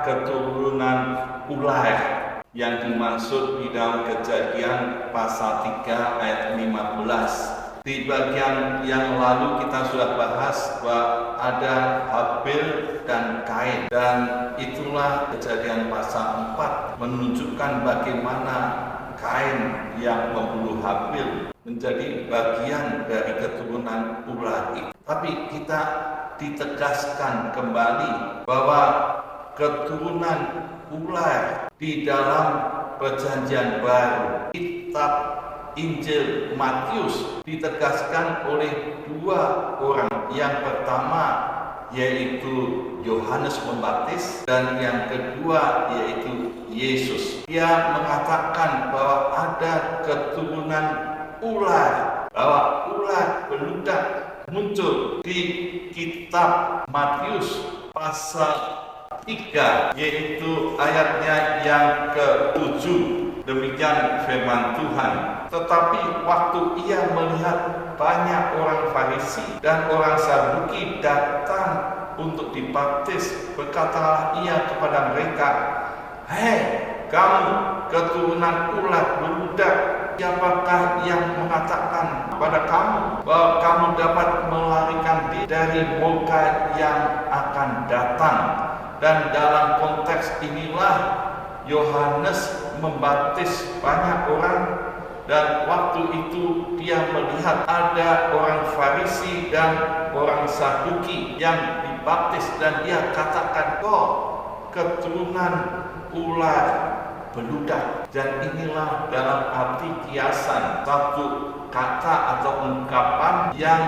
keturunan ular yang dimaksud di dalam Kejadian pasal 3 ayat 15. Di bagian yang lalu kita sudah bahas bahwa ada Habil dan Kain, dan itulah Kejadian pasal 4 menunjukkan bagaimana Kain yang membunuh Habil menjadi bagian dari keturunan ular itu. Tapi kita ditegaskan kembali bahwa keturunan ular di dalam Perjanjian Baru, kitab Injil Matius, ditegaskan oleh dua orang. Yang pertama yaitu Yohanes Pembaptis, dan yang kedua yaitu Yesus. Dia mengatakan bahwa ada keturunan ular, bahwa ular beludak muncul di kitab Matius pasal 3, yaitu ayatnya yang ke-7. Demikian firman Tuhan. Tetapi waktu ia melihat banyak orang Farisi dan orang Saduki datang untuk dibaptis, berkatalah ia kepada mereka, "Hei kamu keturunan ular beludak, siapakah yang mengatakan kepada kamu bahwa kamu dapat melarikan diri dari murka yang akan datang?" Dan dalam konteks inilah Yohanes membaptis banyak orang, dan waktu itu dia melihat ada orang Farisi dan orang Saduki yang dibaptis, dan dia katakan, "Kau keturunan ular beludak." Dan inilah dalam arti kiasan satu kata atau ungkapan yang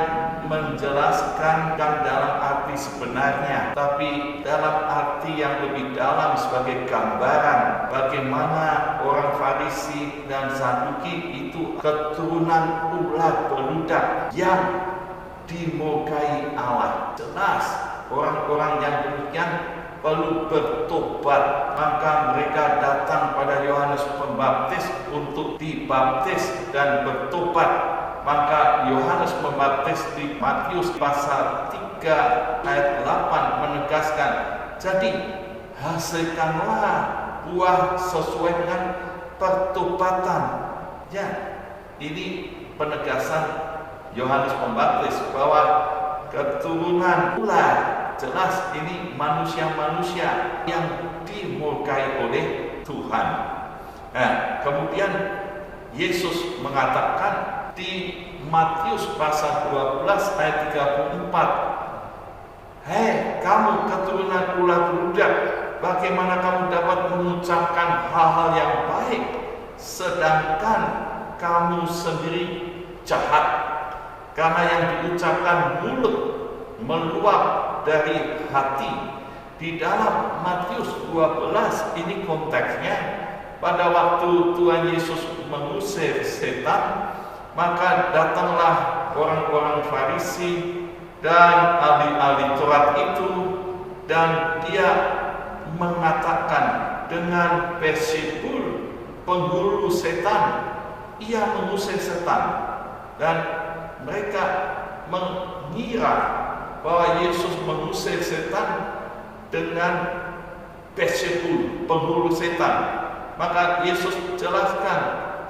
menjelaskan dan dalam arti sebenarnya, tapi dalam arti yang lebih dalam sebagai gambaran bagaimana orang Farisi dan Saduki itu keturunan ular beludak yang dimurkai Allah. Jelas orang-orang yang demikian perlu bertobat, maka mereka datang pada Yohanes Pembaptis untuk dibaptis dan bertobat. Maka Yohanes Pembaptis di Matius pasal 3 ayat 8 menegaskan, "Jadi hasilkanlah buah sesuai dengan pertobatan." Ya, ini penegasan Yohanes Pembaptis bahwa keturunan ular, jelas ini manusia-manusia yang dimurkai oleh Tuhan. Nah, kemudian Yesus mengatakan di Matius pasal 12 ayat 34, "Hei kamu keturunan ular beludak, bagaimana kamu dapat mengucapkan hal-hal yang baik sedangkan kamu sendiri jahat? Karena yang diucapkan mulut meluap dari hati." Di dalam Matius 12 ini konteksnya pada waktu Tuhan Yesus mengusir setan, maka datanglah orang-orang Farisi dan ahli-ahli Taurat itu, dan dia mengatakan dengan Beelzebul, penghulu setan, ia mengusir setan, dan mereka mengira bahwa Yesus mengusir setan dengan Beelzebul, penghulu setan. Maka Yesus jelaskan,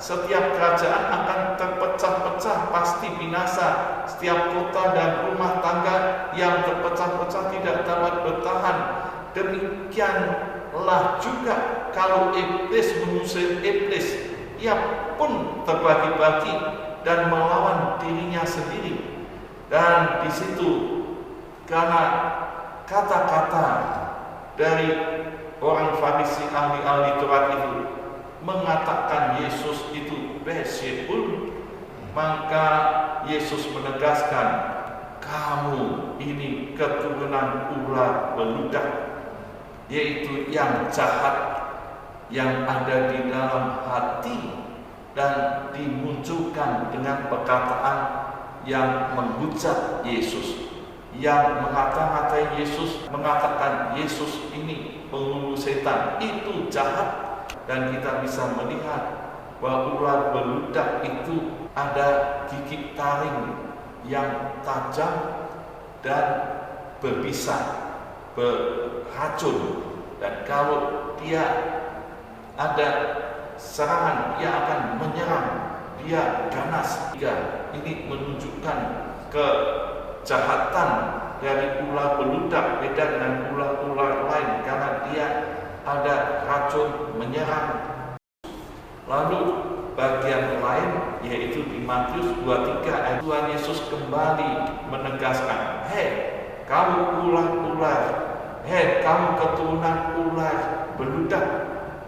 setiap kerajaan akan terpecah-pecah, pasti binasa. Setiap kota dan rumah tangga yang terpecah-pecah tidak dapat bertahan. Demikianlah juga kalau iblis mengusir iblis, ia pun terbagi-bagi dan melawan dirinya sendiri. Dan di situ karena kata-kata dari orang Farisi ahli-ahli Taurat itu mengatakan Yesus itu Beelzebul, maka Yesus menegaskan, "Kamu ini keturunan ular beludak," yaitu yang jahat yang ada di dalam hati dan dimunculkan dengan perkataan yang menghujat Yesus, yang mengata-ngatai Yesus, mengatakan Yesus ini penghulu setan, itu jahat. Dan kita bisa melihat bahwa ular beludak itu ada gigi taring yang tajam dan berbisa, beracun. Dan kalau dia ada serangan, dia akan menyerang, dia ganas. Ini menunjukkan kejahatan dari ular beludak, beda dengan ular-ular lain karena dia ada racun menyerang. Lalu bagian lain yaitu di Matius 23 ayat Tuhan Yesus kembali menegaskan, hei kamu ular-ular, hei kamu keturunan ular beludak,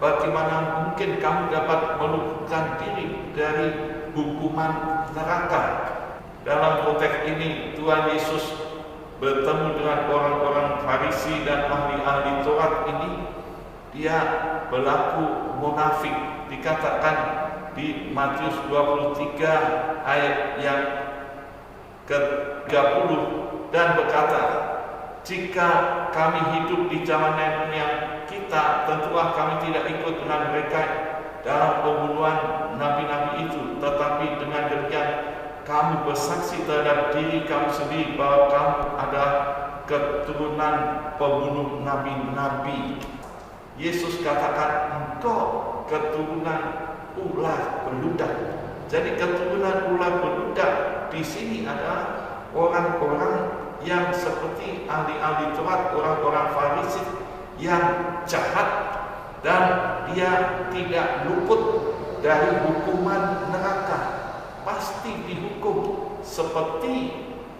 bagaimana mungkin kamu dapat meluputkan diri dari hukuman neraka? Dalam konteks ini Tuhan Yesus bertemu dengan orang-orang Farisi dan ahli-ahli Taurat ini. Dia berlaku munafik, dikatakan di Matius 23 ayat yang ke-30, dan berkata, jika kami hidup di zaman yang kita, tentulah kami tidak ikut dengan mereka dalam pembunuhan nabi-nabi itu, tetapi dengan demikian kamu bersaksi terhadap diri kamu sendiri bahwa kamu adalah keturunan pembunuh nabi-nabi. Yesus katakan engkau keturunan ular beludak. Jadi keturunan ular beludak di sini adalah orang-orang yang seperti ahli-ahli Taurat, orang-orang Farisi yang jahat dan dia tidak luput dari hukuman neraka. Pasti dihukum seperti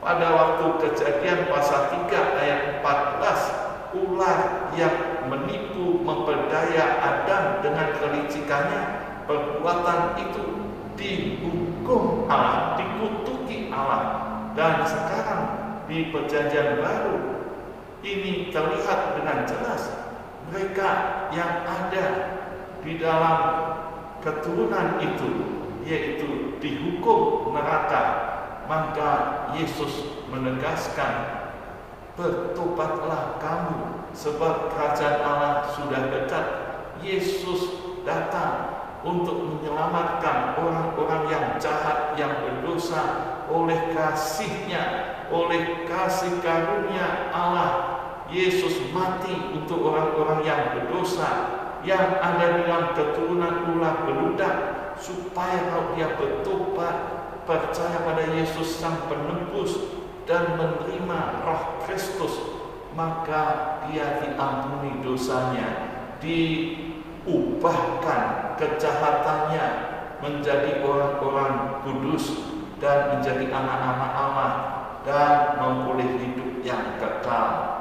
pada waktu Kejadian pasal 3 ayat 14, ular yang menipu memperdaya Adam dengan kelicikannya, perbuatan itu dihukum Allah, dikutuki Allah. Dan sekarang di Perjanjian Baru ini terlihat dengan jelas, mereka yang ada di dalam keturunan itu yaitu dihukum neraka. Maka Yesus menegaskan, bertobatlah kamu sebab kerajaan Allah sudah dekat. Yesus datang untuk menyelamatkan orang-orang yang jahat, yang berdosa. Oleh kasih-Nya, oleh kasih karunia Allah, Yesus mati untuk orang-orang yang berdosa, yang ada di dalam keturunan ular beludak, supaya kalau dia bertobat, percaya pada Yesus Sang Penebus dan menerima Roh Kristus, maka dia diampuni dosanya, diubahkan kejahatannya menjadi orang-orang kudus dan menjadi anak-anak Allah dan memperoleh hidup yang kekal.